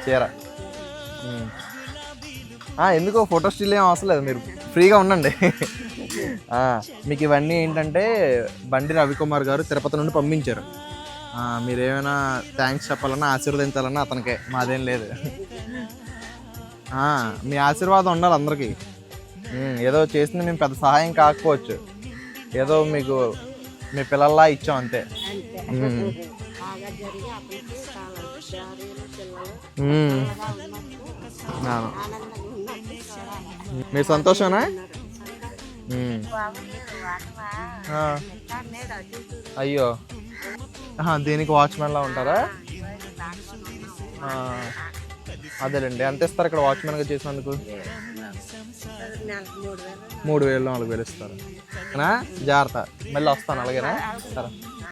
చీర. ఎందుకో photo still ఏం అవసరం లేదు, మీరు ఫ్రీగా ఉండండి. మీకు ఇవన్నీ ఏంటంటే బండి రవికుమార్ గారు తిరుపతి నుండి పంపించారు. మీరు ఏమైనా థ్యాంక్స్ చెప్పాలన్నా ఆశీర్వదించాలన్నా అతనికే, మాదేం లేదు. మీ ఆశీర్వాదం ఉండాలి అందరికీ. ఏదో చేసింది మేము పెద్ద సహాయం కాకపోవచ్చు, ఏదో మీకు మీ పిల్లల్లా ఇచ్చాం అంతే. మీరు సంతోషమేనా? అయ్యో, దీనికి వాచ్మెన్లా ఉంటారా? అదేలేండి. ఎంత ఇస్తారు ఇక్కడ వాచ్మెన్గా చేసినందుకు? 3,000 4,000 ఇస్తారు. జాగ్రత్త, మళ్ళీ వస్తాను. అలాగేనా? సరే.